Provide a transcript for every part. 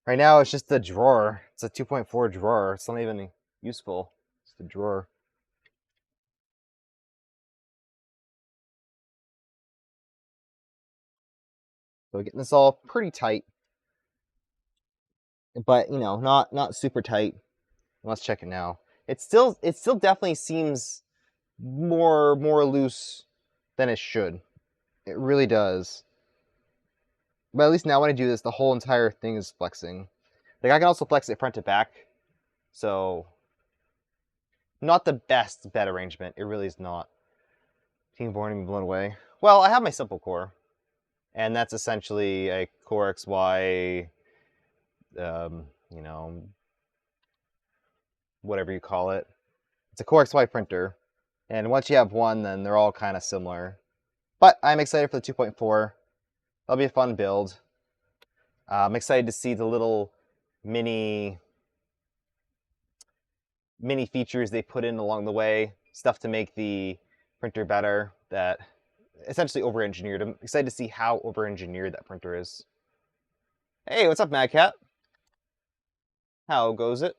Right now, it's just a drawer. It's a 2.4 drawer. It's not even useful. It's a drawer. So getting this all pretty tight, but not super tight. Let's check it now. It still definitely seems more loose than it should. It really does. But at least now when I do this, the whole entire thing is flexing. Like I can also flex it front to back. So not the best bed arrangement. It really is not. Team Born and blown away. Well, I have my simple core, and that's essentially a Core XY, you know, whatever you call it. It's a Core XY printer, and once you have one, then they're all kind of similar. But I'm excited for the 2.4. That'll be a fun build. I'm excited to see the little mini features they put in along the way, stuff to make the printer better that essentially over-engineered. I'm excited to see how over-engineered that printer is. Hey, what's up, Mad Cat? How goes it?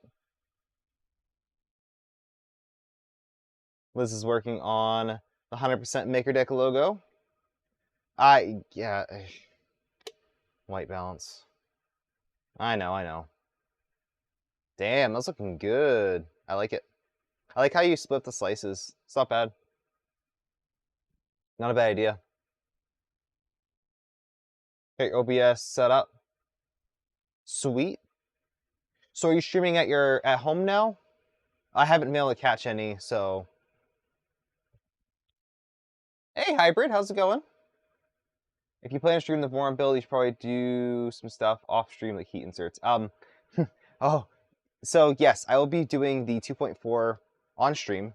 Liz is working on the 100% MakerDeck logo. Yeah, white balance. I know. Damn, that's looking good. I like it. I like how you split the slices. It's not bad. Not a bad idea. Okay, OBS set up. Sweet. So are you streaming at home now? I haven't been able to catch any, so. Hey, Hybrid, how's it going? If you plan to stream the Voron build, you should probably do some stuff off stream, like heat inserts. Oh, so yes, I will be doing the 2.4 on stream.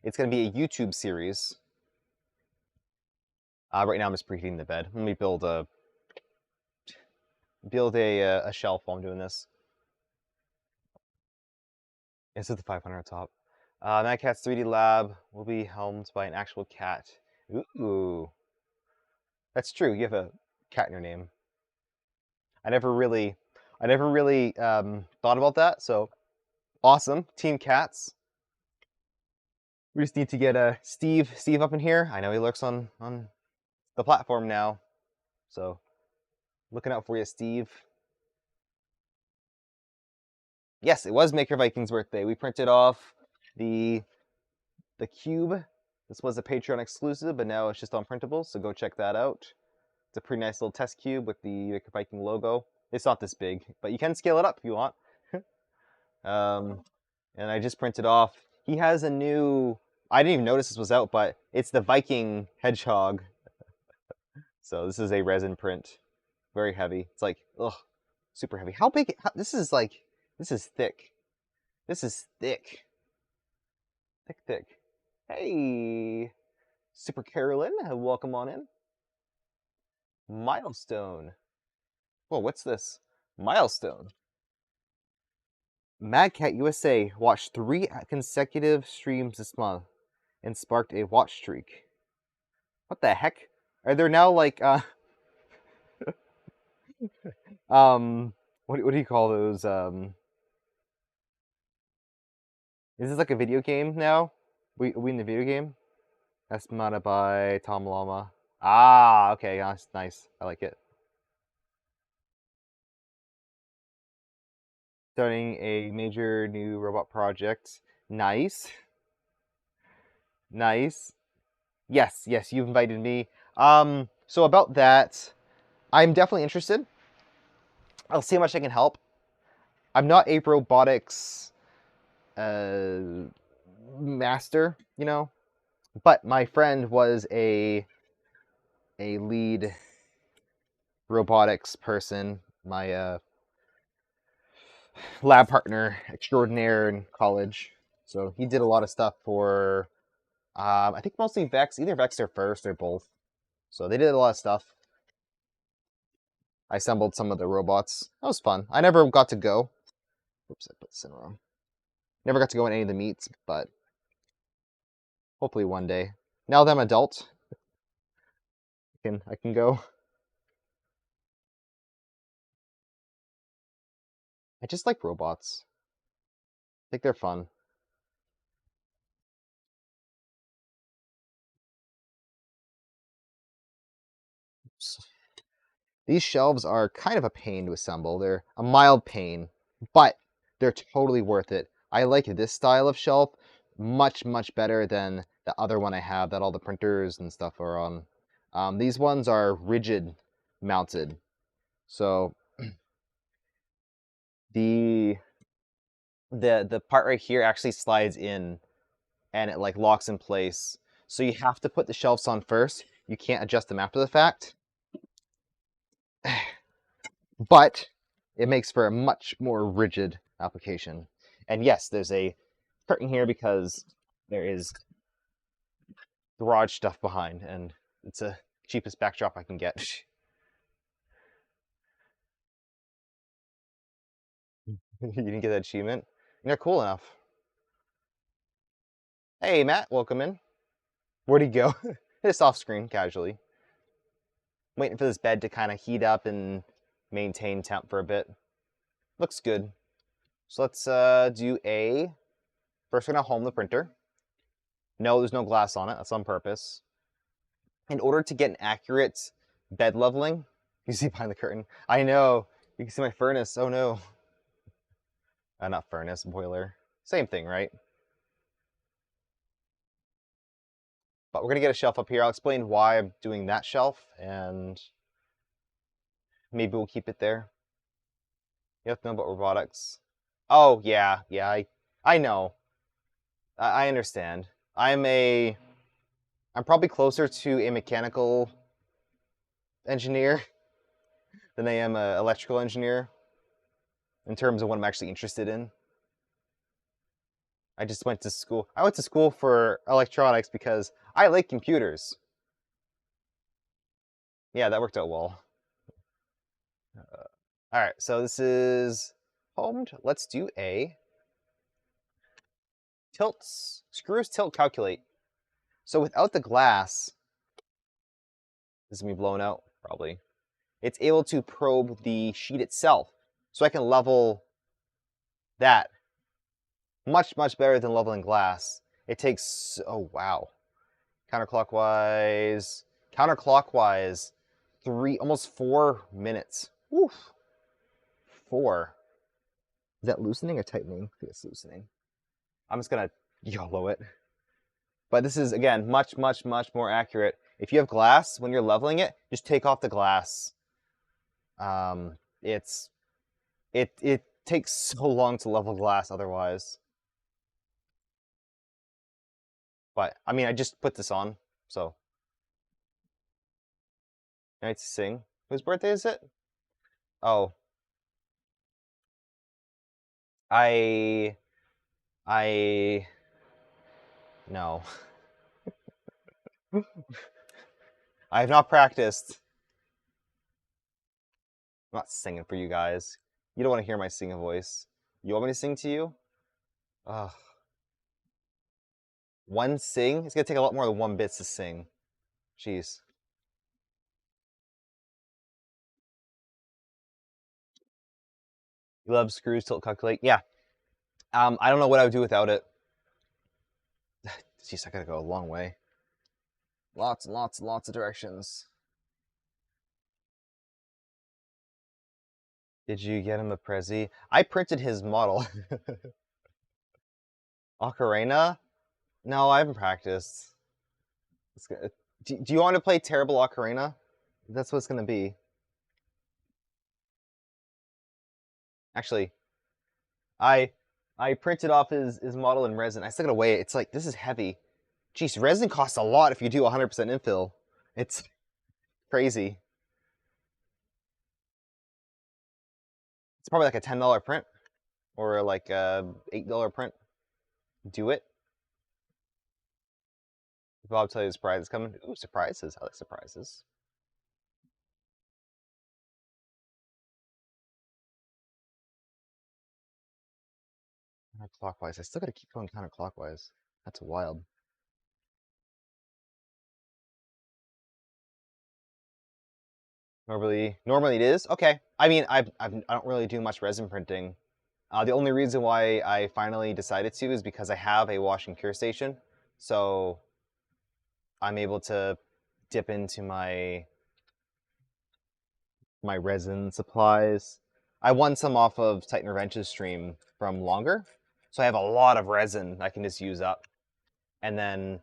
It's going to be a YouTube series. Right now, I'm just preheating the bed. Let me build a shelf while I'm doing this. It's at the 500 top. Mad Cat's 3D lab will be helmed by an actual cat. Ooh, that's true. You have a cat in your name. I never really thought about that. So awesome, Team Cats. We just need to get Steve up in here. I know he lurks on the platform now, so looking out for you, Steve. Yes, it was Maker Viking's birthday. We printed off the cube. This was a Patreon exclusive, but now it's just on printable, so go check that out. It's a pretty nice little test cube with the Maker Viking logo. It's not this big, but you can scale it up if you want. And I just printed off. He has a new. I didn't even notice this was out, but it's the Viking hedgehog. So this is a resin print, very heavy. It's like super heavy. How big? This is like this is thick. This is thick. Thick. Hey, Super Carolyn, welcome on in. Milestone. Whoa, what's this? Milestone. Mad Cat USA watched 3 consecutive streams this month and sparked a watch streak. What the heck? Are there now like what do you call those is this like a video game now? We in the video game? That's modded by Tom Llama. Ah, okay, that's nice. I like it. Starting a major new robot project. Nice. Nice. Yes, you've invited me. So about that, I'm definitely interested. I'll see how much I can help. I'm not a robotics master, but my friend was a lead robotics person, my lab partner extraordinaire in college. So he did a lot of stuff for, I think mostly Vex, either Vex or First or both. So they did a lot of stuff. I assembled some of the robots. That was fun. I never got to go. Oops, I put this in wrong. Never got to go in any of the meets, but hopefully one day. Now that I'm adult, I can go. I just like robots. I think they're fun. These shelves are kind of a pain to assemble. They're a mild pain, but they're totally worth it. I like this style of shelf much, much better than the other one I have that all the printers and stuff are on. These ones are rigid mounted. So the the part right here actually slides in and it like locks in place. So you have to put the shelves on first. You can't adjust them after the fact. But it makes for a much more rigid application. And yes, there's a curtain here because there is garage stuff behind, and it's the cheapest backdrop I can get. You didn't get that achievement? You're cool enough. Hey, Matt, welcome in. Where'd he go? Just off screen, casually. Waiting for this bed to kind of heat up and maintain temp for a bit. Looks good. So let's do a... First, we're going to home the printer. No, there's no glass on it. That's on purpose. In order to get an accurate bed leveling, you see behind the curtain. I know. You can see my furnace. Oh no. Not furnace, boiler. Same thing, right? But we're going to get a shelf up here. I'll explain why I'm doing that shelf, and maybe we'll keep it there. You have to know about robotics. Oh, yeah, I know. I understand. I'm probably closer to a mechanical engineer than I am an electrical engineer in terms of what I'm actually interested in. I just went to school. I went to school for electronics because I like computers. Yeah, that worked out well. All right, so this is homed. Let's do a screws tilt calculate. So without the glass, this is me blown out probably. It's able to probe the sheet itself, so I can level that much, much better than leveling glass. It takes, oh wow, counterclockwise, almost 4 minutes. Oof, 4. Is that loosening or tightening? I think it's loosening. I'm just gonna YOLO it. But this is, again, much, much, much more accurate. If you have glass, when you're leveling it, just take off the glass. It takes so long to level glass otherwise. But, I mean, I just put this on, so. Night to sing. Whose birthday is it? Oh. I... No. I have not practiced. I'm not singing for you guys. You don't want to hear my singing voice. You want me to sing to you? Ugh. One sing? It's gonna take a lot more than 1 bit to sing. Jeez. You love screws, tilt, calculate? Yeah. I don't know what I would do without it. Jeez, I gotta go a long way. Lots and lots and lots of directions. Did you get him a Prezi? I printed his model. Ocarina? No, I haven't practiced. Do you want to play terrible Ocarina? That's what it's gonna be. Actually, I I printed off his model in resin. I still gotta weigh it. It's like, this is heavy. Jeez, resin costs a lot if you do 100% infill. It's crazy. It's probably like a $10 print or like a $8 print. Do it. Bob tell you the surprise is coming. Ooh, surprises. I like surprises. Counterclockwise. I still gotta keep going counterclockwise. That's wild. Normally it is. Okay. I mean, I don't really do much resin printing. The only reason why I finally decided to is because I have a wash and cure station, so I'm able to dip into my resin supplies. I won some off of Titan Revenge's stream from Longer, so I have a lot of resin I can just use up. And then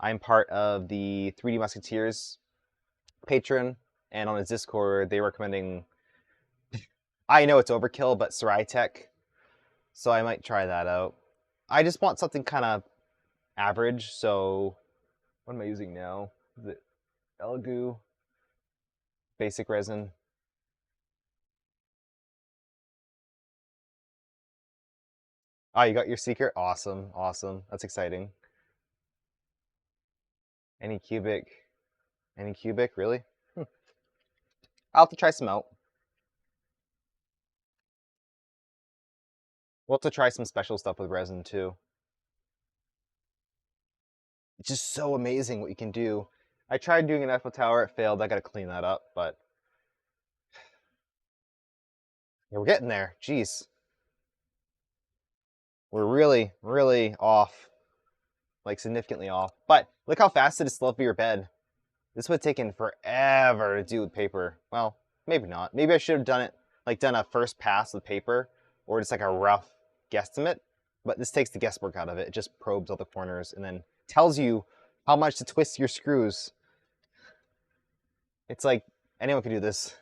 I'm part of the 3D Musketeers patron, and on his Discord, they're recommending. I know it's overkill, but Sarai Tech, so I might try that out. I just want something kind of average, so what am I using now? Is it Elgu? Basic resin. Oh, you got your secret? Awesome, awesome. That's exciting. Any cubic? Any cubic? Really? I'll have to try some out. We'll have to try some special stuff with resin too. It's just so amazing what you can do. I tried doing an Eiffel Tower, it failed. I gotta clean that up, but yeah, we're getting there. Jeez. We're really, really off. Like significantly off. But look how fast it is to level your bed. This would have taken forever to do with paper. Well, maybe not. Maybe I should have done it, like done a first pass with paper, or just like a rough guesstimate. But this takes the guesswork out of it. It just probes all the corners and then tells you how much to twist your screws. It's like anyone could do this.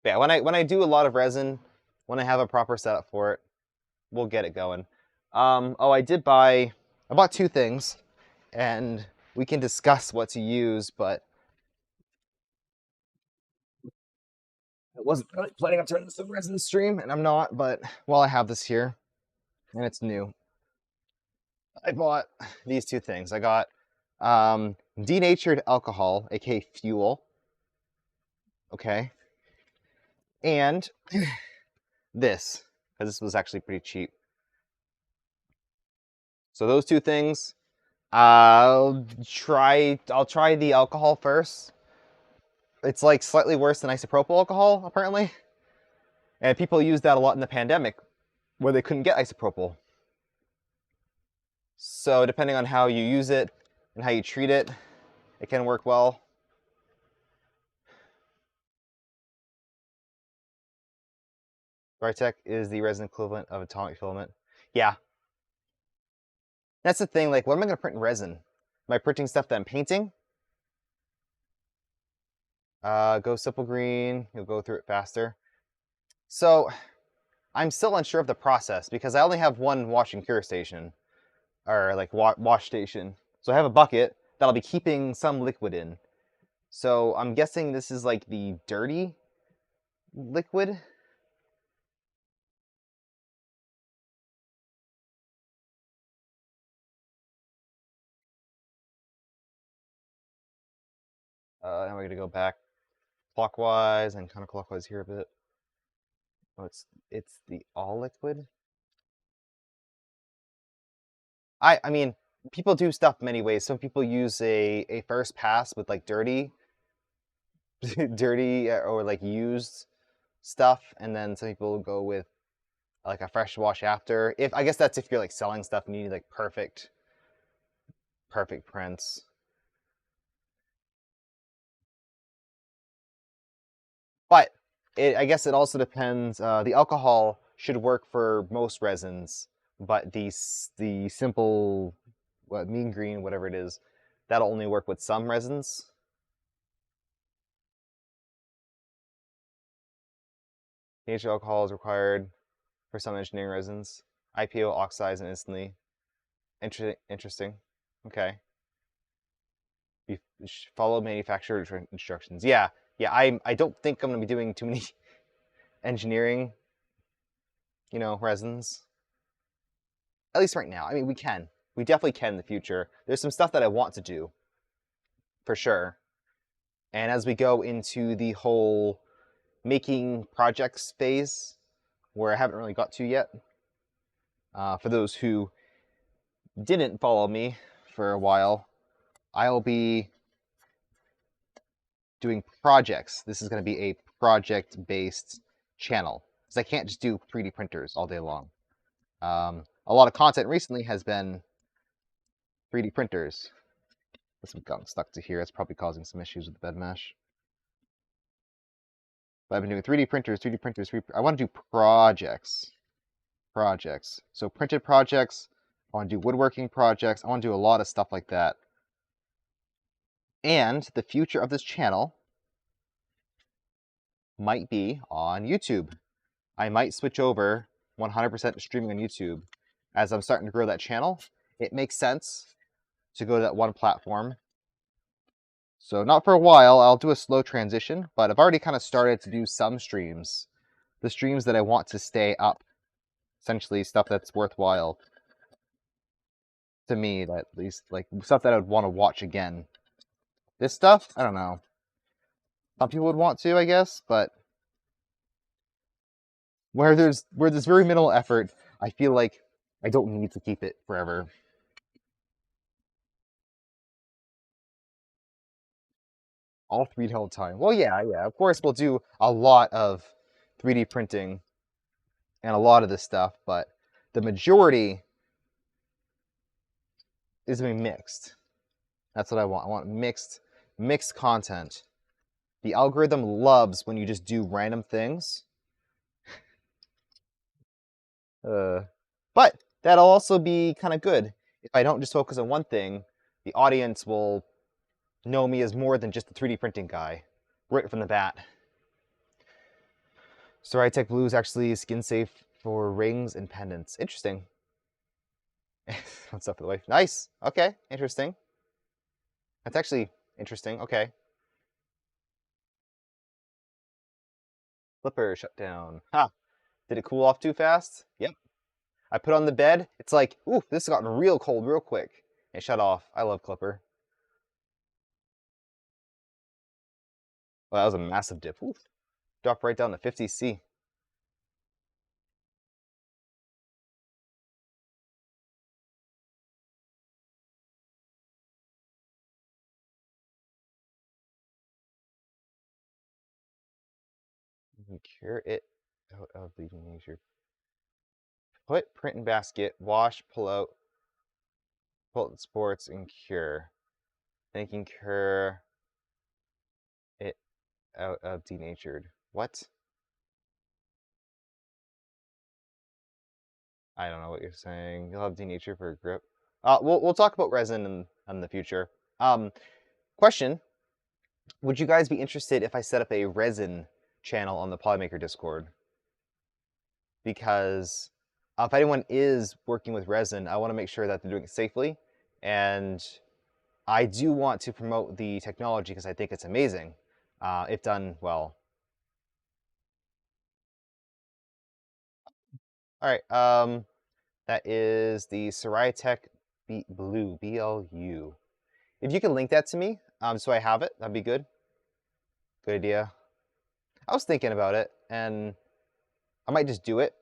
But yeah, when I do a lot of resin, when I have a proper setup for it, we'll get it going. Oh, I bought two things, and we can discuss what to use, but I wasn't really planning on turning this over as a stream, and I'm not, but while I have this here, and it's new, I bought these two things. I got denatured alcohol, aka fuel, okay, and this, because this was actually pretty cheap. So those two things, I'll try the alcohol first. It's like slightly worse than isopropyl alcohol, apparently. And people used that a lot in the pandemic where they couldn't get isopropyl. So depending on how you use it and how you treat it, it can work well. Rytec is the resin equivalent of atomic filament. Yeah. That's the thing, like, what am I going to print in resin? Am I printing stuff that I'm painting? Go simple green, you'll go through it faster. So, I'm still unsure of the process because I only have one wash and cure station, or like wash station. So I have a bucket that I'll be keeping some liquid in. So I'm guessing this is like the dirty liquid. Now we're gonna go back clockwise and counterclockwise here a bit. Oh, it's the all liquid. I mean, people do stuff many ways. Some people use a first pass with like dirty, dirty or like used stuff, and then some people go with like a fresh wash after. If I guess that's if you're like selling stuff and you need like perfect prints. But I guess it also depends. The alcohol should work for most resins, but the simple, what, mean green, whatever it is, that'll only work with some resins. Nature alcohol is required for some engineering resins. IPO oxides and instantly. Interesting. Okay. Follow manufacturer instructions. Yeah. I don't think I'm gonna be doing too many engineering, resins. At least right now. I mean, we can. We definitely can in the future. There's some stuff that I want to do, for sure. And as we go into the whole making projects phase, where I haven't really got to yet, for those who didn't follow me for a while, I'll be doing projects. This is going to be a project-based channel, because I can't just do 3D printers all day long. A lot of content recently has been 3D printers. There's some gunk stuck to here. That's probably causing some issues with the bed mesh. But I've been doing 3D printers, 3D printers. I want to do projects. So printed projects. I want to do woodworking projects. I want to do a lot of stuff like that. And the future of this channel might be on YouTube. I might switch over 100% to streaming on YouTube. As I'm starting to grow that channel, it makes sense to go to that one platform. So not for a while, I'll do a slow transition, but I've already kind of started to do some streams. The streams that I want to stay up. Essentially stuff that's worthwhile to me, at least, like stuff that I would want to watch again. This stuff, I don't know. Some people would want to, I guess, but where there's very minimal effort, I feel like I don't need to keep it forever. All 3D all the time. Well, yeah. Of course, we'll do a lot of 3D printing and a lot of this stuff, but the majority is going to be mixed. That's what I want. I want mixed content. The algorithm loves when you just do random things. But that'll also be kind of good. If I don't just focus on one thing, the audience will know me as more than just a 3D printing guy, right from the bat. Sarai Tech Blue is actually skin safe for rings and pendants. Interesting. What's up for the wife? Nice. Okay, interesting. That's actually interesting. Okay. Flipper shut down. Ha! Did it cool off too fast? Yep. I put on the bed. It's like, ooh, this has gotten real cold real quick. It shut off. I love Clipper. Well, that was a massive dip. Oof. Dropped right down to 50C. Cure it out of the nature. Put print in basket, wash, pull out sports, and cure. Then you can cure it out of denatured. What? I don't know what you're saying. You'll have denatured for a grip. We'll talk about resin in the future. Question: would you guys be interested if I set up a resin channel on the Polymaker Discord? Because if anyone is working with resin, I want to make sure that they're doing it safely, and I do want to promote the technology because I think it's amazing if done well. All right, that is the Sarai Tech Blue, BLU. If you can link that to me, so I have it, that'd be good. Good idea. I was thinking about it, and I might just do it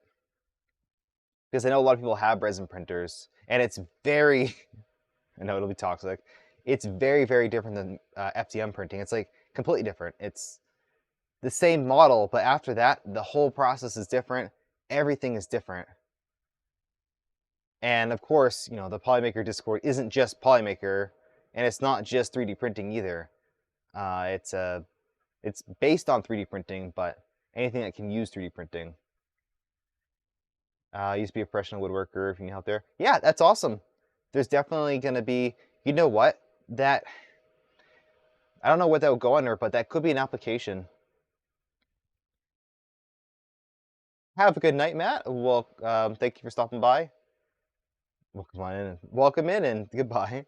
because I know a lot of people have resin printers, and it's very, I know it'll be toxic. It's very, very different than FDM printing. It's like completely different. It's the same model, but after that, the whole process is different. Everything is different. And of course, you know, the Polymaker Discord isn't just Polymaker, and it's not just 3D printing either. It's based on 3D printing, but anything that can use 3D printing. I used to be a professional woodworker, if you need help there. Yeah, that's awesome. There's definitely going to be, you know what, that, I don't know what that would go under, but that could be an application. Have a good night, Matt. Well, thank you for stopping by. Welcome in and goodbye.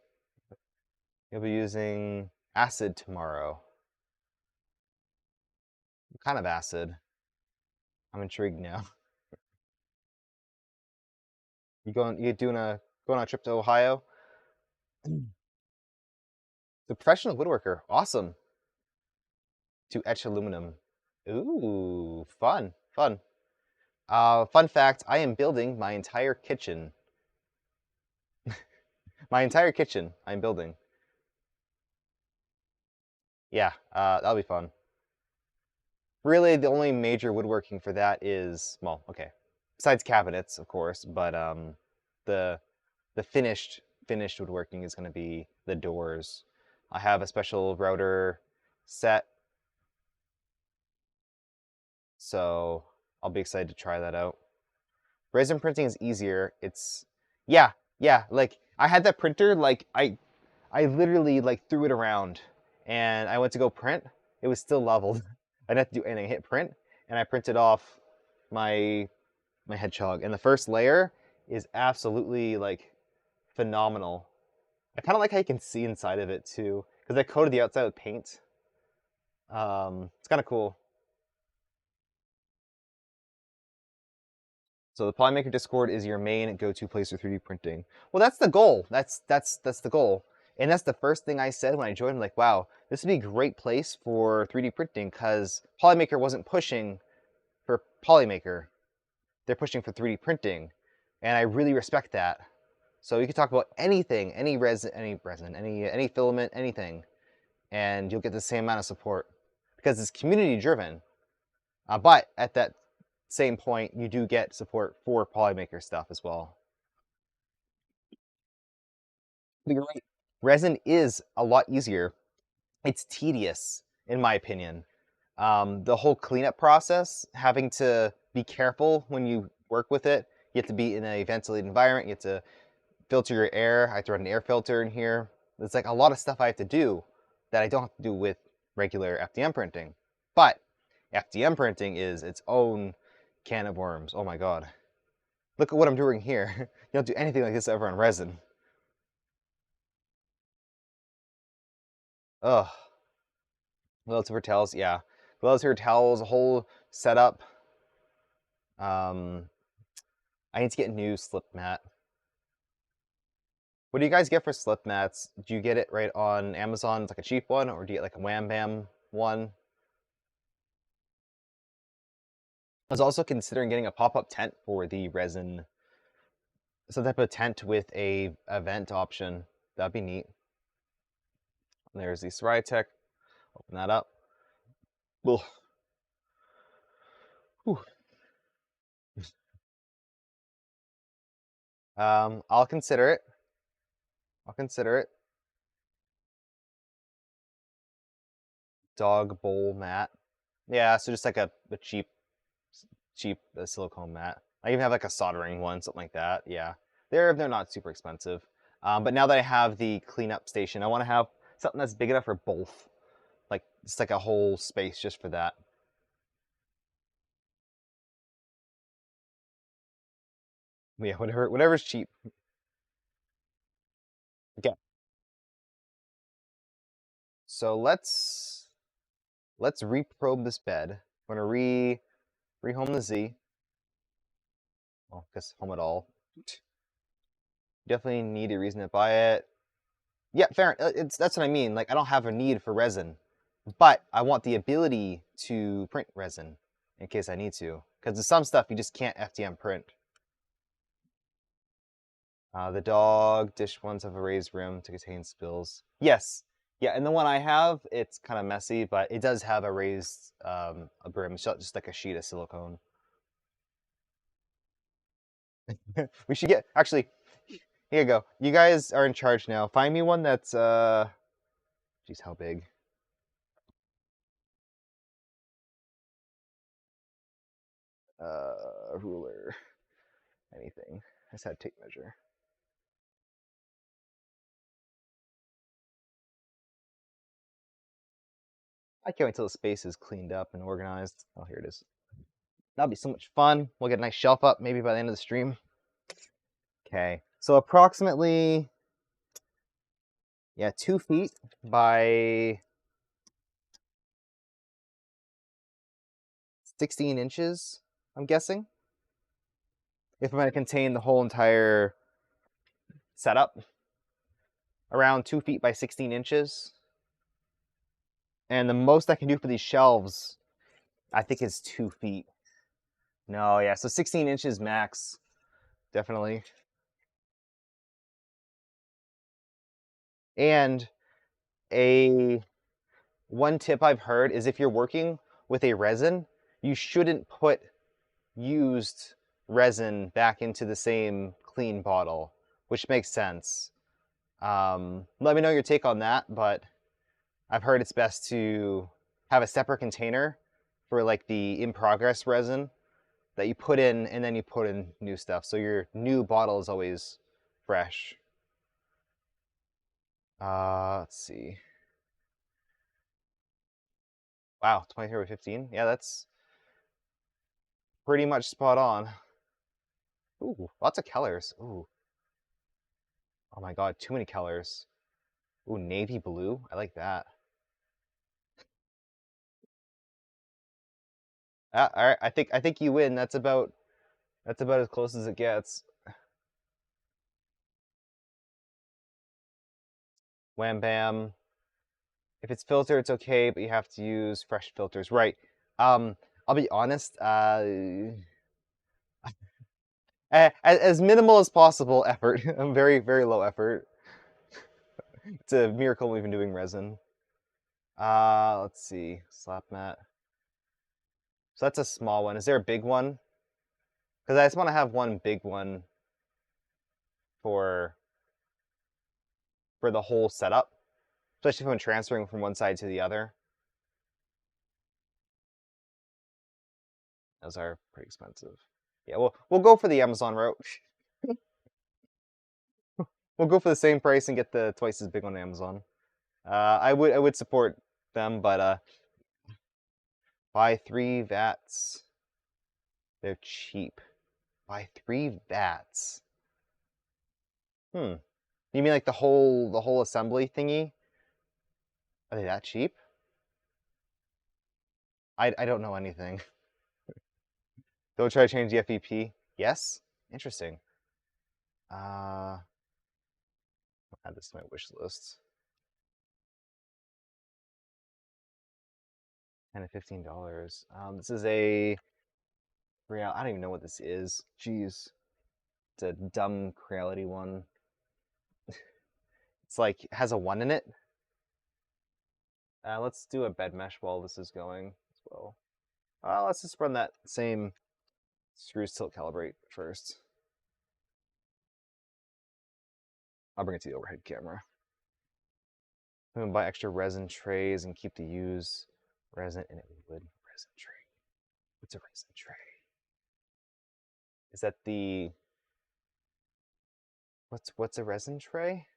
You'll be using acid tomorrow. What kind of acid? I'm intrigued now. Going on a trip to Ohio? The professional woodworker. Awesome. To etch aluminum. Ooh, fun. Fun fact, I am building my entire kitchen. My entire kitchen I'm building. Yeah, that'll be fun. Really, the only major woodworking for that is, well, okay, besides cabinets, of course, but the the finished woodworking is going to be the doors. I have a special router set, so I'll be excited to try that out. Resin printing is easier. It's yeah, yeah. Like I had that printer, like I literally like threw it around, and I went to go print. It was still leveled. I didn't have to do anything. I hit print, and I printed off my my hedgehog. And the first layer is absolutely like phenomenal. I kind of like how you can see inside of it too, because I coated the outside with paint. It's kind of cool. So the Polymaker Discord is your main go-to place for 3D printing. Well, that's the goal. That's the goal. And that's the first thing I said when I joined. I'm like, wow, this would be a great place for 3D printing because Polymaker wasn't pushing for Polymaker. They're pushing for 3D printing. And I really respect that. So you can talk about anything, any resin, any filament, anything, and you'll get the same amount of support because it's community driven. But at that same point, you do get support for Polymaker stuff as well. But you're right. Resin is a lot easier. It's tedious, in my opinion. The whole cleanup process, having to be careful when you work with it. You have to be in a ventilated environment. You have to filter your air. I have to run an air filter in here. There's like a lot of stuff I have to do that I don't have to do with regular FDM printing. But FDM printing is its own can of worms. Oh my god. Look at what I'm doing here. You don't do anything like this ever on resin. Ugh. Gloves for towels, yeah. Gloves for towels, a whole setup. Um, I need to get a new slip mat. What do you guys get for slip mats? Do you get it right on Amazon, it's like a cheap one, or do you get like a Wham Bam one? I was also considering getting a pop-up tent for the resin. Some type of tent with a vent option. That'd be neat. There's the Srytech. Open that up. Ugh. Whew. I'll consider it. I'll consider it. Dog bowl mat. Yeah, so just like a cheap silicone mat. I even have like a soldering one, something like that. Yeah, they're not super expensive. But now that I have the cleanup station, I want to have something that's big enough for both. Like it's like a whole space just for that. Yeah, whatever's cheap. Okay, so let's reprobe this bed. We're gonna rehome the Z. Well, I guess home it all. Definitely need a reason to buy it. Yeah, fair. That's what I mean. Like I don't have a need for resin, but I want the ability to print resin in case I need to. Because there's some stuff you just can't FDM print. The dog dish ones have a raised rim to contain spills. Yes. Yeah, and the one I have, it's kind of messy, but it does have a raised a brim, just like a sheet of silicone. We should get, actually, here you go. You guys are in charge now. Find me one that's, geez, how big? Ruler, anything. I just had tape measure. I can't wait till the space is cleaned up and organized. Oh, here it is. That'll be so much fun. We'll get a nice shelf up maybe by the end of the stream. Okay, so approximately, yeah, 2 feet by 16 inches, I'm guessing. If I'm gonna contain the whole entire setup. Around 2 feet by 16 inches. And the most I can do for these shelves, I think is 2 feet. No, yeah, so 16 inches max, definitely. And one tip I've heard is if you're working with a resin, you shouldn't put used resin back into the same clean bottle, which makes sense. Let me know your take on that, but I've heard it's best to have a separate container for like the in progress resin that you put in, and then you put in new stuff. So your new bottle is always fresh. Let's see. Wow, 23 over 15. Yeah, that's pretty much spot on. Ooh, lots of colors. Ooh. Oh my god, too many colors. Ooh, navy blue. I like that. All right, I think you win. That's about as close as it gets. Wham bam. If it's filtered, it's okay, but you have to use fresh filters. Right. I'll be honest. As minimal as possible effort. I'm very, very low effort. It's a miracle we've been doing resin. Let's see. Slap mat. So that's a small one. Is there a big one? Because I just want to have one big one for the whole setup, especially if I'm transferring from one side to the other. Those are pretty expensive. Yeah, we'll go for the Amazon route. We'll go for the same price and get the twice as big on Amazon. I would support them, but buy 3 vats. They're cheap. Buy 3 vats. Hmm. You mean like the whole assembly thingy? Are they that cheap? I don't know anything. Don't try to change the FEP. Yes? Interesting. I'll add this to my wish list. $10 to $15. This is a real. I don't even know what this is. Jeez, it's a dumb Creality one. It's like it has a 1 in it. Let's do a bed mesh while this is going as well. Let's just run that same screws tilt calibrate first. I'll bring it to the overhead camera. I'm gonna buy extra resin trays and keep the used resin in it. Wood resin tray. What's a resin tray? Is that the what's a resin tray?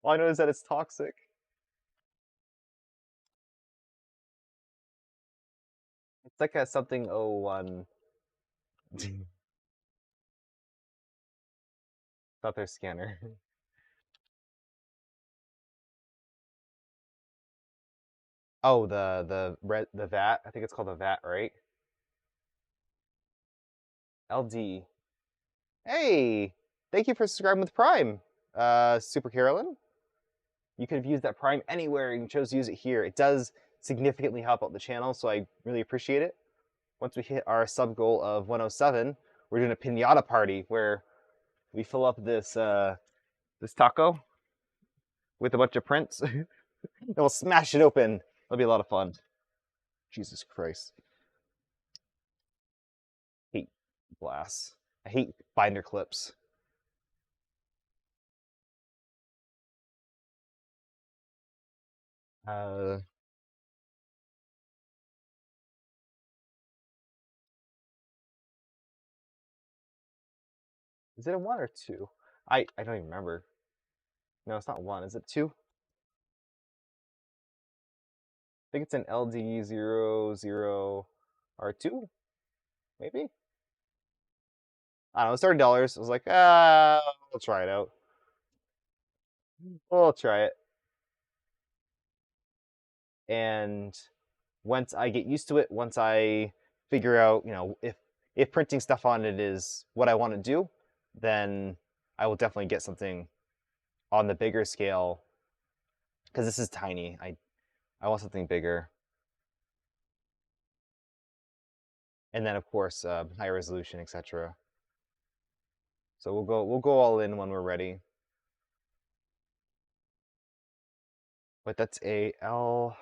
All I know is that it's toxic. It's like a something 01. Not their scanner. Oh, the VAT. I think it's called the VAT, right? LD. Hey, thank you for subscribing with Prime, Super Carolyn. You could have used that Prime anywhere, and you chose to use it here. It does significantly help out the channel, so I really appreciate it. Once we hit our sub goal of 107, we're doing a pinata party where we fill up this taco with a bunch of prints, and we'll smash it open. It'll be a lot of fun. Jesus Christ. I hate glass. I hate binder clips. Uh, is it a 1 or 2? I don't even remember. No, it's not 1. Is it 2? I think it's an LD00R2, maybe? I don't know, it's $30. I was like, we'll try it out. We'll try it. And once I get used to it, once I figure out, if printing stuff on it is what I want to do, then I will definitely get something on the bigger scale, because this is tiny. I want something bigger. And then of course high resolution, etc. So we'll go all in when we're ready. But that's a L.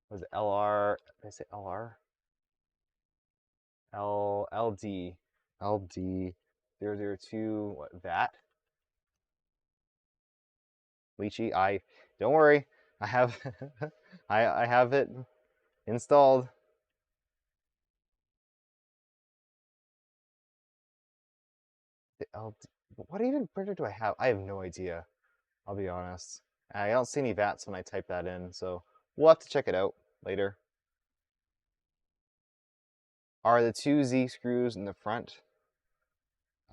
Was it LR? Did I say LR? LD. LD 002. What, VAT? Lychee. I don't worry. I have I have it installed. The LD. What even printer do I have? I have no idea. I'll be honest. I don't see any VATs when I type that in, so we'll have to check it out later. Are the two Z screws in the front?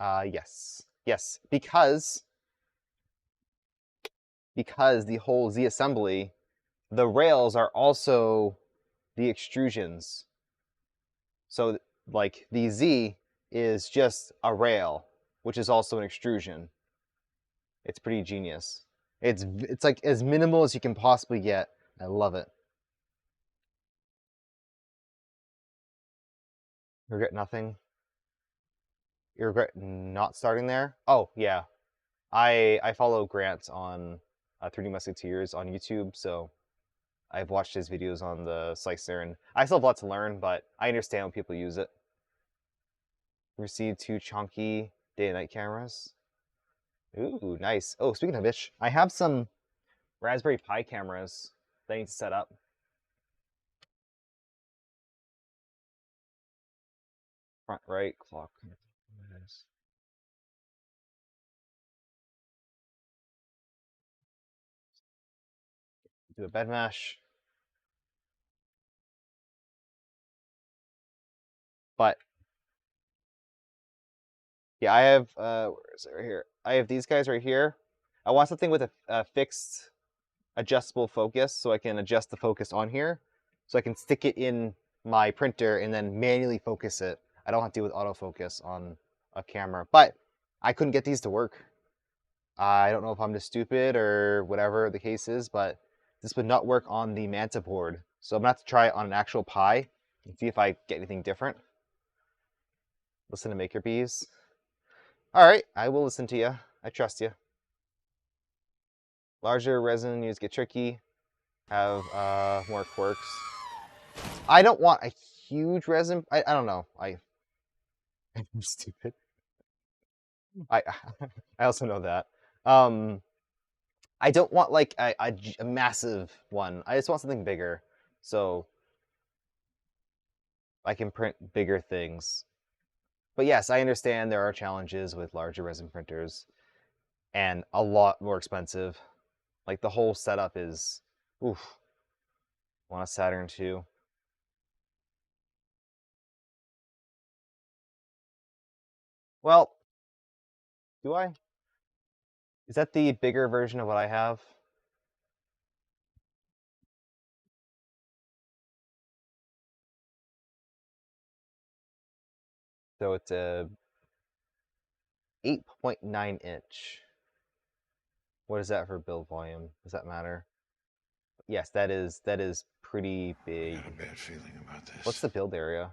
Yes. Yes, because the whole Z assembly, the rails are also the extrusions. So like the Z is just a rail, which is also an extrusion. It's pretty genius. It's like as minimal as you can possibly get. I love it. Regret nothing. You regret not starting there? Oh yeah, I follow Grant on 3D Musketeers on YouTube, so I've watched his videos on the slicer, and I still have a lot to learn, but I understand when people use it. Received 2 chunky day and night cameras. Ooh, nice. Oh, speaking of which, I have some Raspberry Pi cameras that I need to set up. Front right clock. Do a bed mesh. But yeah, I have where is it right here? I have these guys right here. I want something with a fixed adjustable focus so I can adjust the focus on here. So I can stick it in my printer and then manually focus it. I don't have to deal with autofocus on a camera. But I couldn't get these to work. I don't know if I'm just stupid or whatever the case is, but this would not work on the Manta board. So I'm gonna have to try it on an actual Pi and see if I get anything different. Listen to Maker Bees. All right, I will listen to you. I trust you. Larger resin units get tricky, have more quirks. I don't want a huge resin. I don't know. I'm stupid. I I also know that. Um, I don't want like a massive one. I just want something bigger, so I can print bigger things. But yes, I understand there are challenges with larger resin printers and a lot more expensive. Like the whole setup is, oof. Want a Saturn II? Well, do I? Is that the bigger version of what I have? So it's a 8.9 inch. What is that for build volume? Does that matter? Yes, that is pretty big. I got a bad feeling about What's this. the build area?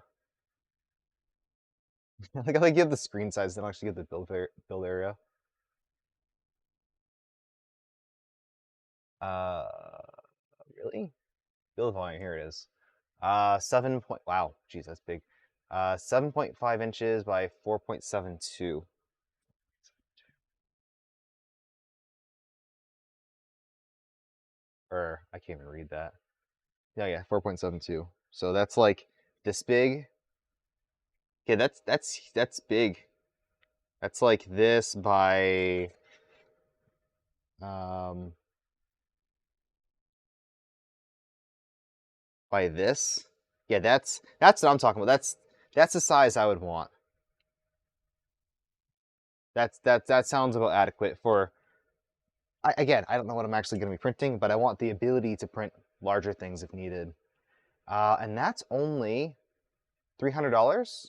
Like I give the screen size, then I'll actually give the build area. Uh, really? Build volume, here it is. 7 point, wow, geez, that's big. 7.5 inches by 4.72. Or, I can't even read that. Yeah, 4.72. So that's like this big. Yeah, that's big. That's like this um by this. Yeah, that's what I'm talking about. That's the size I would want. That sounds about adequate for. Again, I don't know what I'm actually going to be printing, but I want the ability to print larger things if needed. And that's only $300.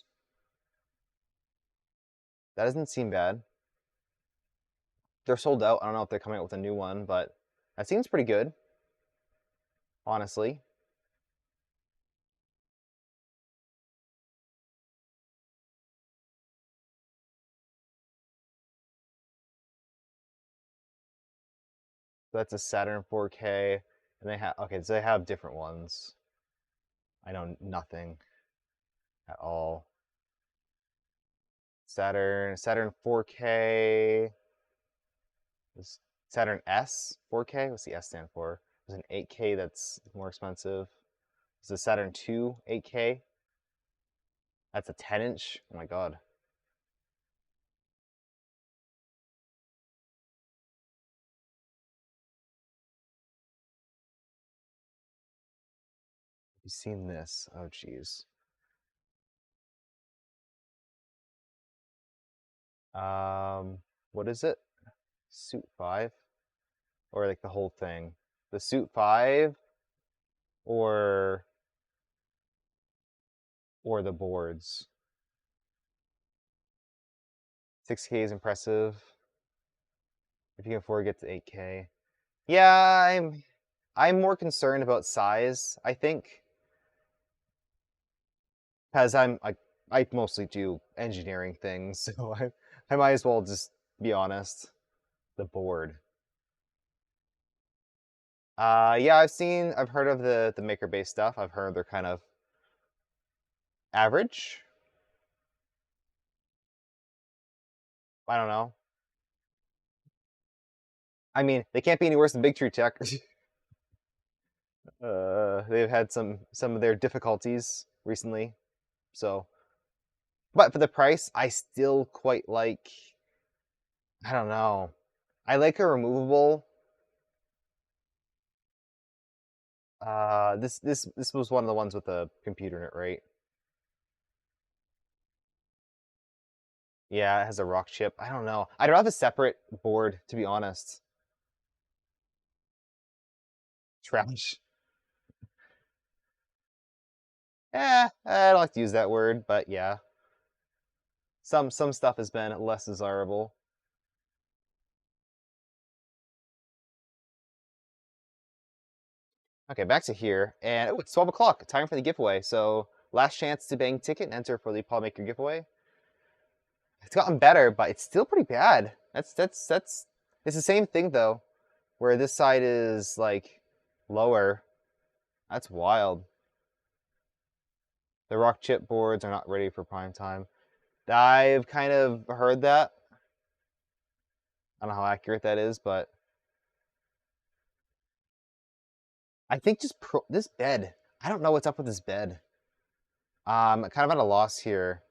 That doesn't seem bad. They're sold out. I don't know if they're coming out with a new one, but that seems pretty good, honestly. That's a Saturn 4K, and they have okay, so they have different ones. I know nothing at all. Saturn 4K. This Saturn S 4K. What's the S stand for? There's an 8K that's more expensive. There's a Saturn 2 8K. That's a 10-inch. Oh my god. Have you seen this? Oh jeez. What is it? Suit 5? Or like the whole thing? The Suit 5 or the boards? 6K is impressive. If you can afford to get to 8K. Yeah, I'm more concerned about size, I think. Because I mostly do engineering things, so I might as well just be honest. The board. Yeah, I've heard of the maker base stuff. I've heard they're kind of average. I don't know. I mean, they can't be any worse than Big Tree Tech. They've had some of their difficulties recently, so. But for the price, I still quite like. I don't know. I like a removable. This was one of the ones with a computer in it, right? Yeah, it has a rock chip. I don't know. I'd rather have a separate board, to be honest. Trash. I don't like to use that word, but yeah. Some stuff has been less desirable. Okay, back to here, and it's 12 o'clock. Time for the giveaway. So last chance to bang ticket and enter for the Polymaker giveaway. It's gotten better, but it's still pretty bad. That's. It's the same thing though, where this side is like lower. That's wild. The rock chip boards are not ready for prime time. I've kind of heard that. I don't know how accurate that is, but I think just this bed. I don't know what's up with this bed. Kind of at a loss here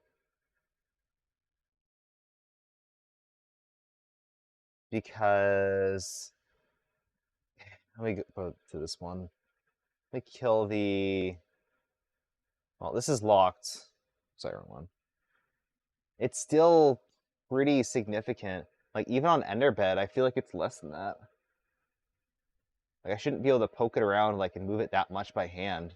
because let me go to this one. Let me kill the. Well, this is locked. Sorry, wrong one. It's still pretty significant. Like even on Ender bed, I feel like it's less than that. Like I shouldn't be able to poke it around like and move it that much by hand.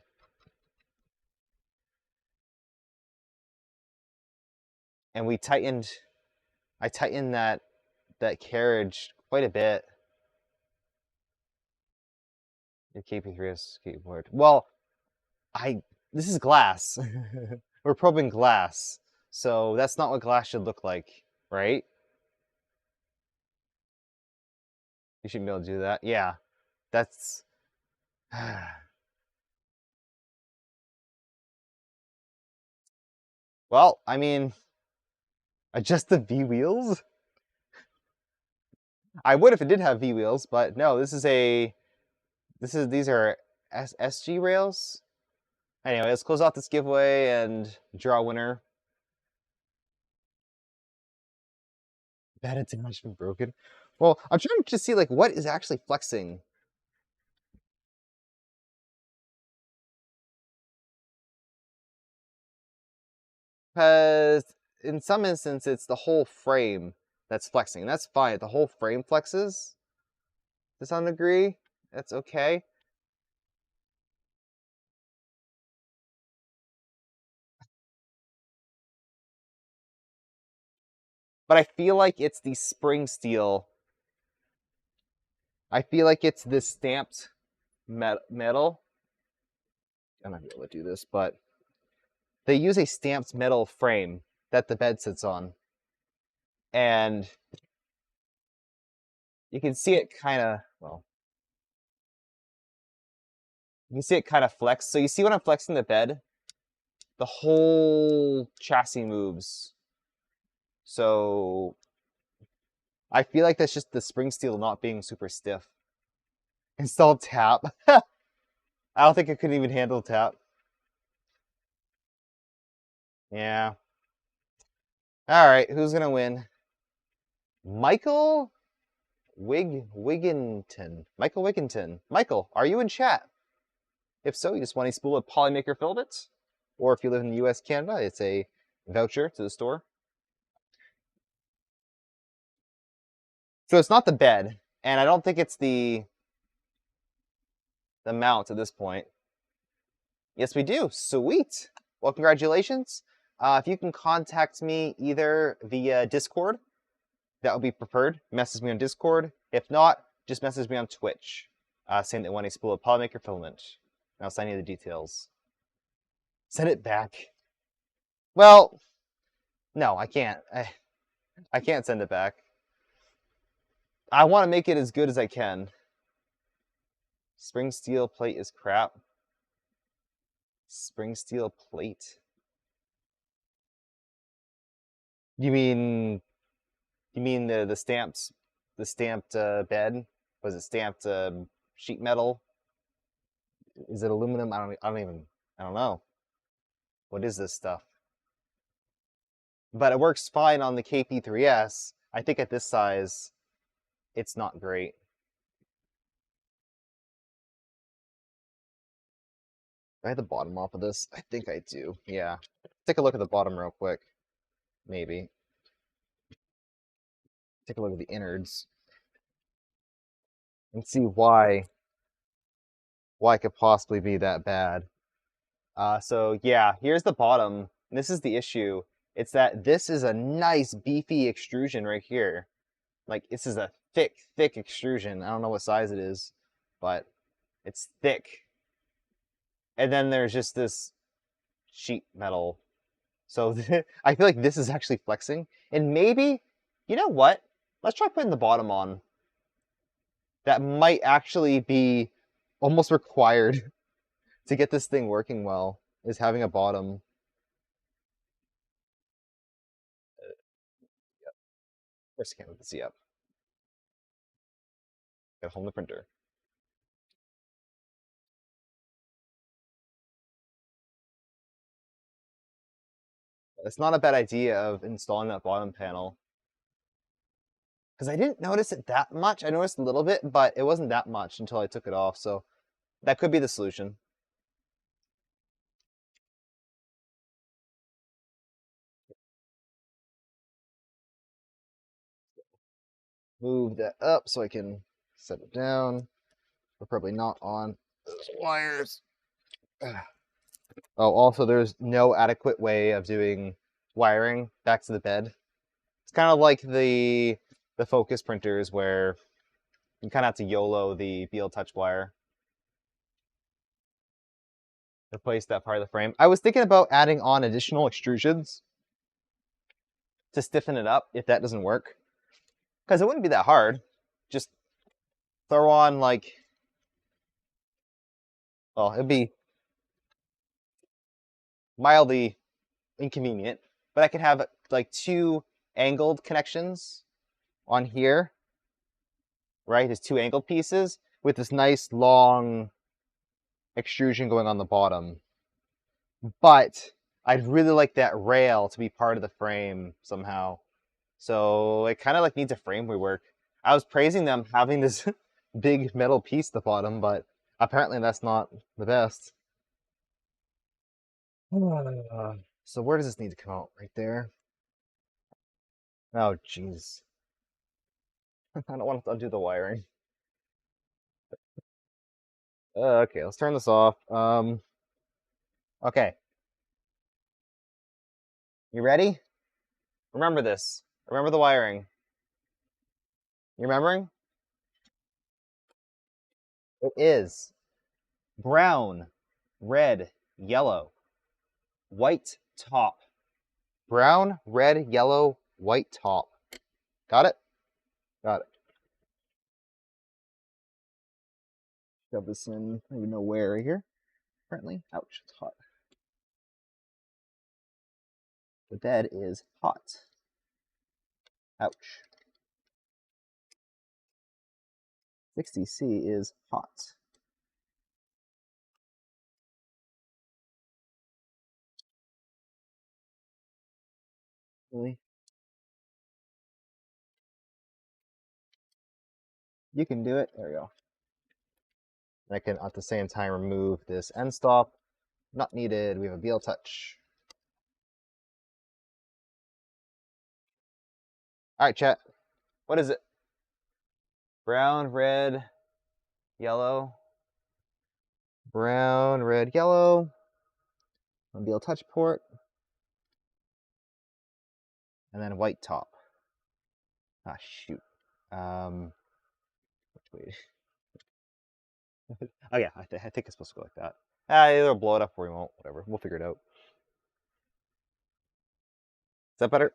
And I tightened that carriage quite a bit. Your KP3 is keyboard. Well, this is glass. We're probing glass. So that's not what glass should look like, right? You shouldn't be able to do that. Yeah. That's well, I mean, adjust the V wheels? I would if it did have V wheels, but no, these are SG rails. Anyway, let's close out this giveaway and draw a winner. Bad attachment been broken. Well, I'm trying to see like what is actually flexing. Because in some instances, it's the whole frame that's flexing. And that's fine. The whole frame flexes to some degree. That's okay. But I feel like it's the spring steel. I feel like it's this stamped metal. I'm not gonna be able to do this, but they use a stamped metal frame that the bed sits on. And you can see it kind of, well, You can see it kind of flex. So you see when I'm flexing the bed, the whole chassis moves. So I feel like that's just the spring steel not being super stiff. Install tap. I don't think it could even handle tap. Yeah. All right, who's gonna win? Michael Wigginton. Michael Wigginton. Michael, are you in chat? If so, you just want a spool of Polymaker filament, or if you live in the U.S., Canada, it's a voucher to the store. So it's not the bed, and I don't think it's the mount at this point. Yes, we do. Sweet. Well, congratulations. If you can contact me either via Discord, that would be preferred. Message me on Discord. If not, just message me on Twitch, saying that you want a spool of Polymaker filament. And I'll send you the details. Send it back. Well, no, I can't. I can't send it back. I want to make it as good as I can. Spring steel plate is crap. Spring steel plate? You mean the stamped bed? Was it stamped sheet metal? Is it aluminum? I don't know. What is this stuff? But it works fine on the KP3S. I think at this size, it's not great. Do I have the bottom off of this? I think I do. Yeah. Take a look at the bottom real quick. Maybe. Take a look at the innards. And see why it could possibly be that bad. So yeah, here's the bottom. This is the issue. It's that this is a nice beefy extrusion right here. Like this is a thick extrusion. I don't know what size it is, but it's thick. And then there's just this sheet metal. So I feel like this is actually flexing. And maybe, you know what? Let's try putting the bottom on. That might actually be almost required to get this thing working well, is having a bottom. Of course I can't move the Z up. Gotta hold the printer. It's not a bad idea of installing that bottom panel. Because I didn't notice it that much. I noticed a little bit, but it wasn't that much until I took it off. So that could be the solution. Move that up so I can set it down. We're probably not on those wires. Oh, also there's no adequate way of doing wiring back to the bed. It's kind of like the focus printers where you kind of have to YOLO the BL Touch wire. Replace that part of the frame. I was thinking about adding on additional extrusions to stiffen it up if that doesn't work. Because it wouldn't be that hard. Just throw on like, well, it'd be mildly inconvenient, but I could have like 2 angled connections on here, right? There's 2 angled pieces with this nice long extrusion going on the bottom. But I'd really like that rail to be part of the frame somehow. So it kind of like needs a frame rework. I was praising them having this big metal piece at the bottom, but apparently that's not the best. So where does this need to come out? Right there? Oh, jeez. I don't want to undo the wiring. Okay, let's turn this off. Okay. You ready? Remember this. Remember the wiring. You remembering? It is brown, red, yellow, white top. Brown, red, yellow, white top. Got it? Got it. shove this in. I don't even know where here. Apparently, ouch, it's hot. The bed is hot. Ouch. 60C is hot. Really? You can do it. There we go. I can at the same time remove this end stop. Not needed. We have a BL touch. All right, chat. What is it? Brown, red, yellow. Brown, red, yellow. BL touch port. And then white top. Ah, shoot. Which way? Oh yeah, I think it's supposed to go like that. Either blow it up or we won't. Whatever. We'll figure it out. Is that better?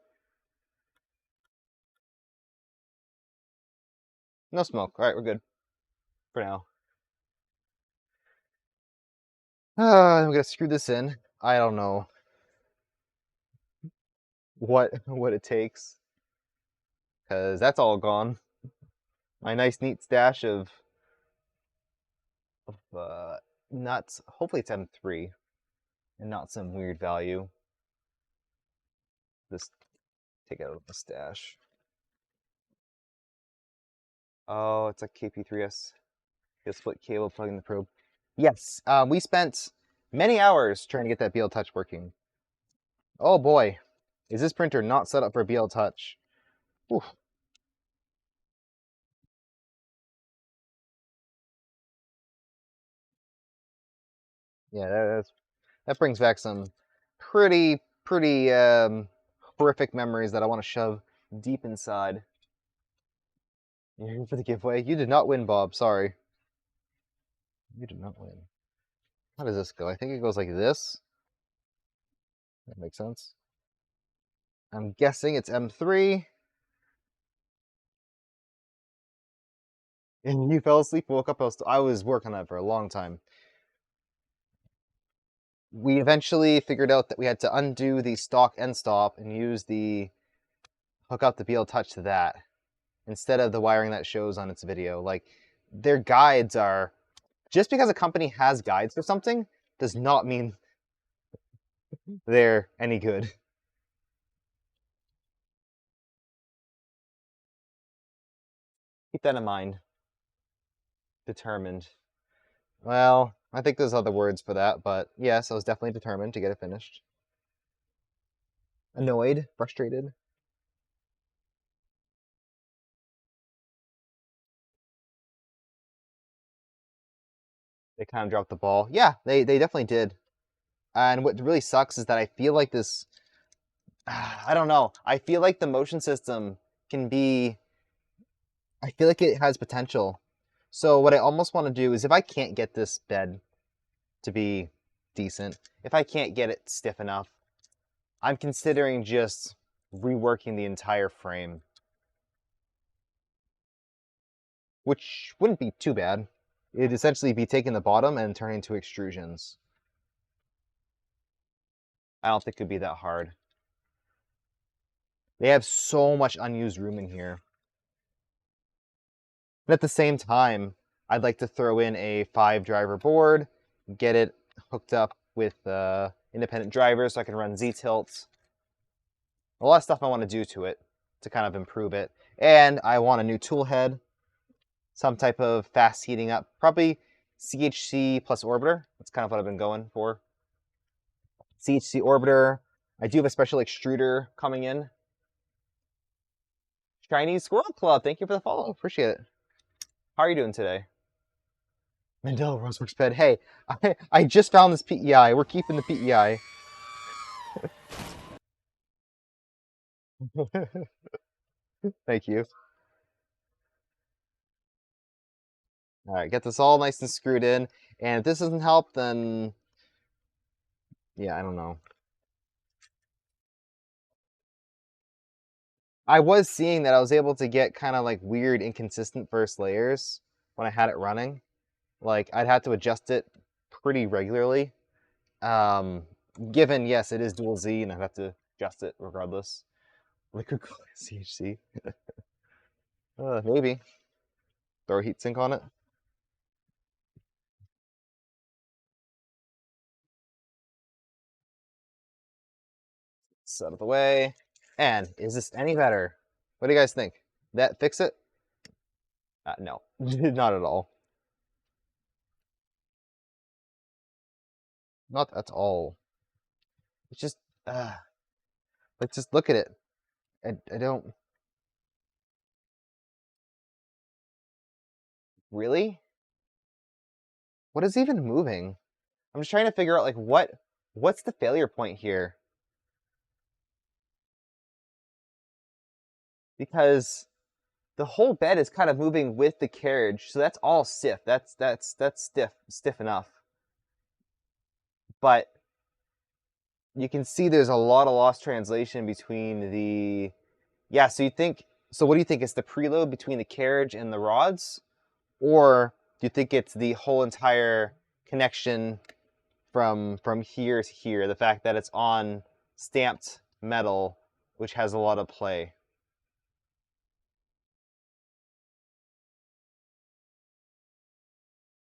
No smoke. All right, we're good for now. I'm gonna screw this in. I don't know what it takes, because that's all gone. My nice neat stash of nuts. Hopefully it's M3 and not some weird value. Just take it out of the stash. Oh, it's a KP3S. The split cable plugging the probe. Yes, we spent many hours trying to get that BL Touch working. Oh boy, is this printer not set up for BL Touch? Oof. Yeah, that brings back some pretty horrific memories that I want to shove deep inside. You're here for the giveaway. You did not win, Bob. Sorry. You did not win. How does this go? I think it goes like this. That makes sense. I'm guessing it's M3. And you fell asleep, woke up. I was working on that for a long time. We eventually figured out that we had to undo the stock end stop and use hook up the BL Touch to that instead of the wiring that shows on its video. Like, their guides are, just because a company has guides for something does not mean they're any good. Keep that in mind. Determined. Well, I think there's other words for that, but yes, I was definitely determined to get it finished. Annoyed, frustrated. They kind of dropped the ball. Yeah, they definitely did. And what really sucks is that I feel like this, I don't know. I feel like the motion system can be, I feel like it has potential. So what I almost want to do is, if I can't get this bed to be decent, if I can't get it stiff enough, I'm considering just reworking the entire frame, which wouldn't be too bad. It'd essentially be taking the bottom and turning into extrusions. I don't think it could be that hard. They have so much unused room in here. But at the same time, I'd like to throw in a 5-driver board, get it hooked up with independent drivers so I can run Z-tilts. A lot of stuff I want to do to it to kind of improve it. And I want a new tool head, some type of fast heating up, probably CHC plus orbiter. That's kind of what I've been going for. CHC orbiter. I do have a special extruder coming in. Chinese Squirrel Club, thank you for the follow. Appreciate it. How are you doing today? Mandela Roseworks bed. Hey, I just found this PEI. We're keeping the PEI. Thank you. All right, get this all nice and screwed in. And if this doesn't help, then yeah, I don't know. I was seeing that I was able to get kind of like weird, inconsistent first layers when I had it running. Like, I'd have to adjust it pretty regularly. Um, Given, yes, it is dual Z, and I'd have to adjust it regardless. Liquid cooling CHC. Maybe. Throw a heatsink on it. It's out of the way. And is this any better? What do you guys think? That fix it? No, not at all. Not at all. It's just, let's just look at it. I don't really. What is even moving? I'm just trying to figure out like what's the failure point here? Because the whole bed is kind of moving with the carriage, so that's all stiff. That's stiff enough. But you can see there's a lot of lost translation between the yeah. So what do you think? It's the preload between the carriage and the rods, or do you think it's the whole entire connection from here to here? The fact that it's on stamped metal, which has a lot of play,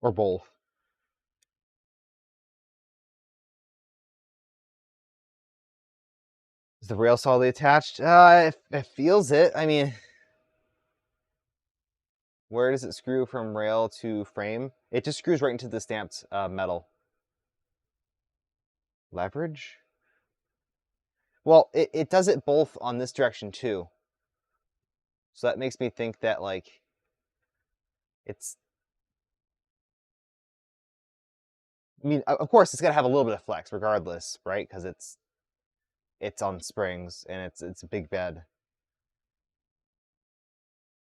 or both. Is the rail solidly attached? It feels it. I mean, where does it screw from rail to frame? It just screws right into the stamped metal. Leverage? Well, it does it both on this direction too. So that makes me think that like it's. I mean, of course, it's gonna have a little bit of flex regardless, right? Because it's on springs and it's a big bed.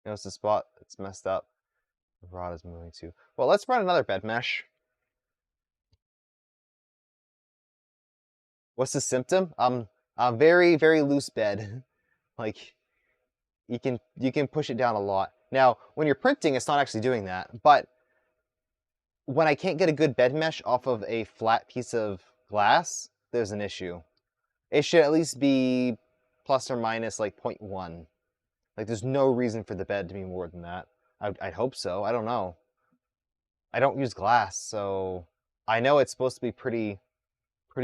Notice the spot it's messed up. The rod is moving too. Well, let's run another bed mesh. What's the symptom? A very very loose bed. Like you can push it down a lot. Now, when you're printing, it's not actually doing that. But when I can't get a good bed mesh off of a flat piece of glass, there's an issue. It should at least be plus or minus like 0.1. Like there's no reason for the bed to be more than that. I'd hope so. I don't know. I don't use glass, so I know it's supposed to be pretty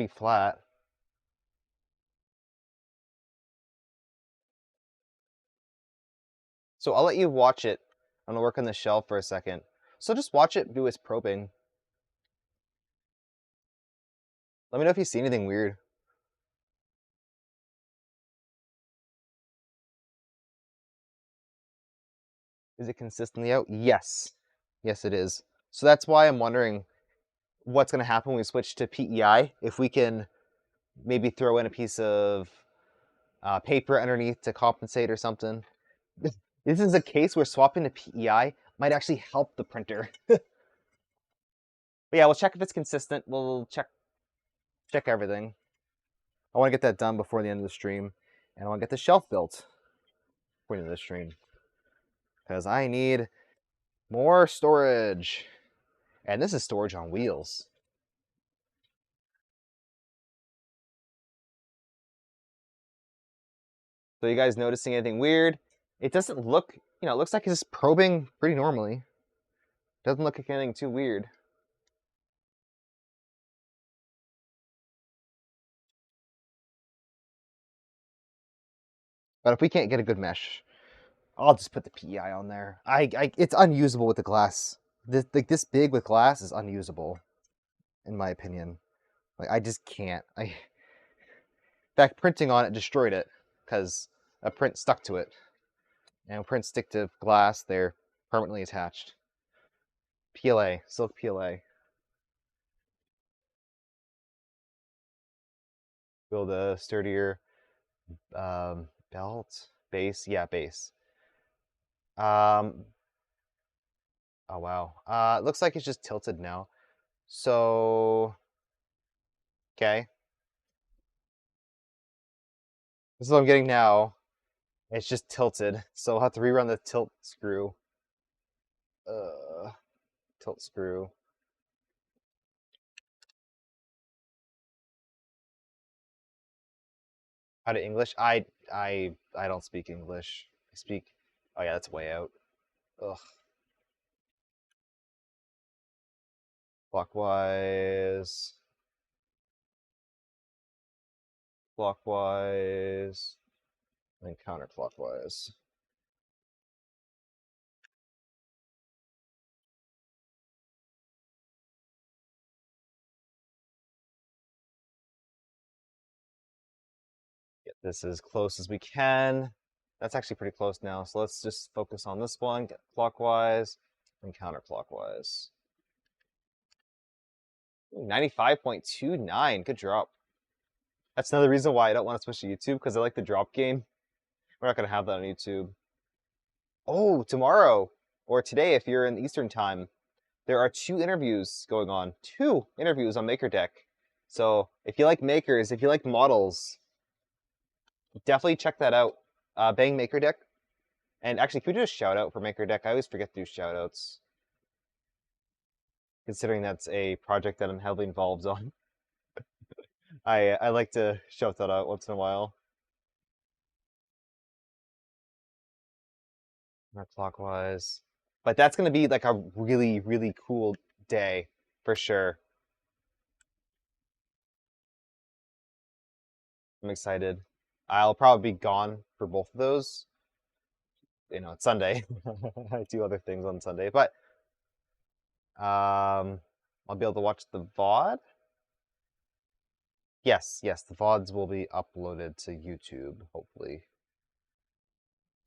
flat. So I'll let you watch it. I'm gonna work on the shelf for a second. So just watch it do its probing. Let me know if you see anything weird. Is it consistently out? Yes. Yes, it is. So that's why I'm wondering what's going to happen when we switch to PEI. If we can maybe throw in a piece of paper underneath to compensate or something. This is a case where swapping to PEI might actually help the printer. But yeah, we'll check if it's consistent. We'll check everything. I want to get that done before the end of the stream, and I want to get the shelf built before the end of the stream because I need more storage. And this is storage on wheels. So you guys noticing anything weird? It doesn't look, it looks like it's probing pretty normally. Doesn't look like anything too weird. But if we can't get a good mesh, I'll just put the PEI on there. It's unusable with the glass. This big with glass is unusable, in my opinion. Like I just can't. In fact, printing on it destroyed it because a print stuck to it, and when prints stick to glass, they're permanently attached. PLA, silk PLA. Build a sturdier belt base. Yeah, base. Um, oh wow. It looks like it's just tilted now. So, okay. This is what I'm getting now. It's just tilted, so I'll have to rerun the tilt screw. Uh, Tilt screw. How to English? I don't speak English. I speak. Oh yeah, that's way out. Ugh. Clockwise. Clockwise. And counterclockwise. Get this as close as we can. That's actually pretty close now. So let's just focus on this one. Get clockwise and counterclockwise. 95.29. Good drop. That's another reason why I don't want to switch to YouTube, because I like the drop game. We're not going to have that on YouTube. Oh, tomorrow, or today if you're in Eastern time, there are 2 interviews going on. 2 interviews on MakerDeck. So if you like makers, if you like models, definitely check that out. Bang MakerDeck. And actually, can we do a shout out for MakerDeck? I always forget to do shout outs, considering that's a project that I'm heavily involved on. I like to shout that out once in a while. Not clockwise. But that's going to be like a really, really cool day for sure. I'm excited. I'll probably be gone for both of those. You know, it's Sunday. I do other things on Sunday, but I'll be able to watch the VOD. Yes, the VODs will be uploaded to YouTube, hopefully.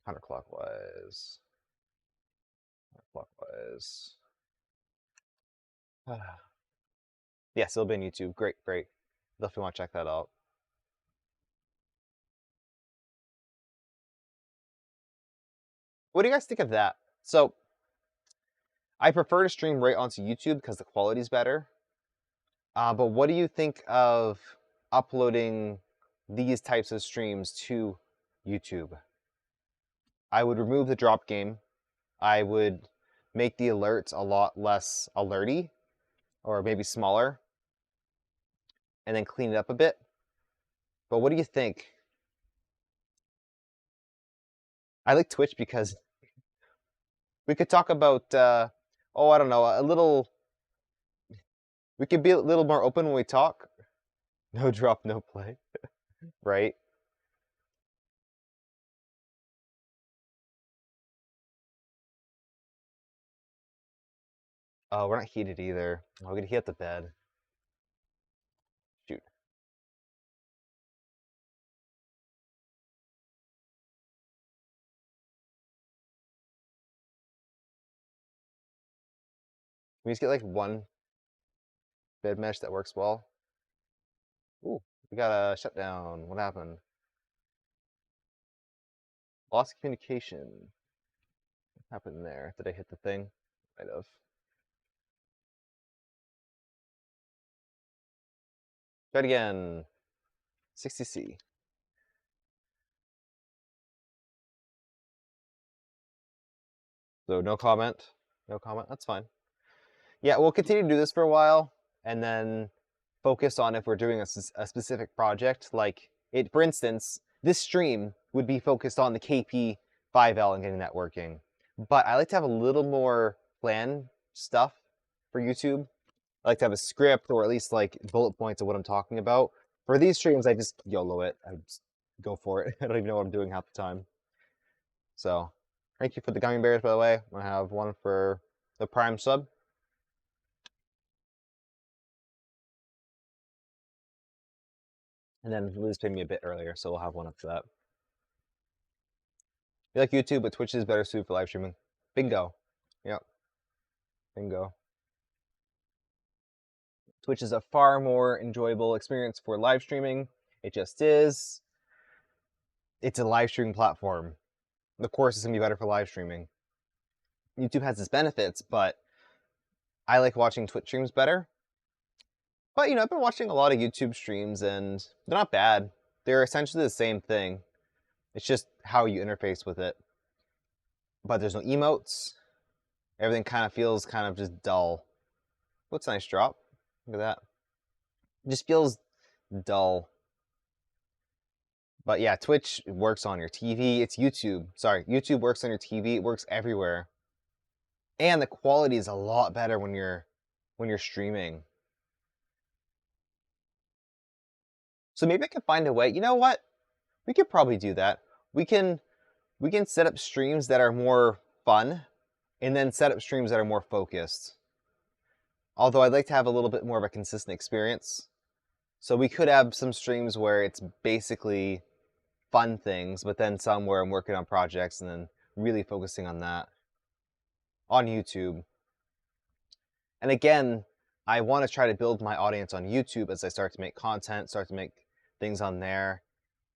Counterclockwise. Counterclockwise. Yes, it'll be on YouTube. Great. Definitely want to check that out. What do you guys think of that? So, I prefer to stream right onto YouTube because the quality's better. But what do you think of uploading these types of streams to YouTube? I would remove the drop game. I would make the alerts a lot less alerty, or maybe smaller, and then clean it up a bit. But what do you think? I like Twitch because we could talk about, I don't know, a little. We could be a little more open when we talk. No drop, no play, right? Oh, we're not heated either. Oh, we're gonna heat up the bed. Shoot. Can we just get like one bed mesh that works well? Ooh, we got a shutdown. What happened? Lost communication. What happened there? Did I hit the thing? Might have. Try it again. 60C. So no comment. No comment. That's fine. Yeah, we'll continue to do this for a while, and then focus on if we're doing a specific project. Like it, for instance, this stream would be focused on the KP5L and getting that working. But I like to have a little more plan stuff for YouTube. I like to have a script or at least like bullet points of what I'm talking about. For these streams, I just YOLO it. I just go for it. I don't even know what I'm doing half the time. So, thank you for the gummy bears, by the way. I'm gonna have one for the Prime sub. And then Liz paid me a bit earlier, so we'll have one after that. You like YouTube, but Twitch is better suited for live streaming. Bingo. Yep. Bingo. Twitch is a far more enjoyable experience for live streaming. It just is. It's a live streaming platform. The course is going to be better for live streaming. YouTube has its benefits, but I like watching Twitch streams better. But, you know, I've been watching a lot of YouTube streams, and they're not bad. They're essentially the same thing. It's just how you interface with it. But there's no emotes. Everything kind of feels kind of just dull. What's a nice drop? Look at that. It just feels dull. But yeah, Twitch works on your TV. It's YouTube. Sorry, YouTube works on your TV. It works everywhere. And the quality is a lot better when you're streaming. So maybe I can find a way. You know what? We could probably do that. We can set up streams that are more fun and then set up streams that are more focused. Although I'd like to have a little bit more of a consistent experience. So we could have some streams where it's basically fun things, but then some where I'm working on projects and then really focusing on that on YouTube. And again, I want to try to build my audience on YouTube as I start to make content, start to make things on there.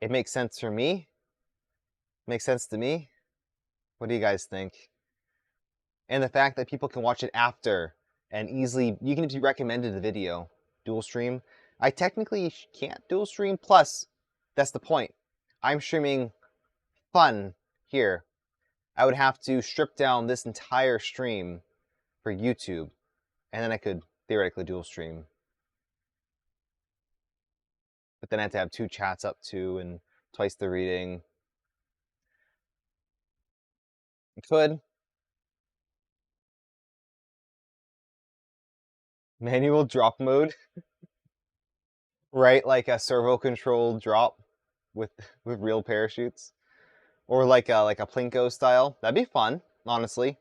It makes sense for me. Makes sense to me. What do you guys think? And the fact that people can watch it after and easily, you can just be recommended the video, dual stream. I technically can't dual stream, plus that's the point. I'm streaming fun here. I would have to strip down this entire stream for YouTube, and then I could theoretically dual stream. But then I have to have 2 chats up too, and twice the reading. I could. Manual drop mode, right? Like a servo-controlled drop with real parachutes, or like a Plinko style. That'd be fun, honestly.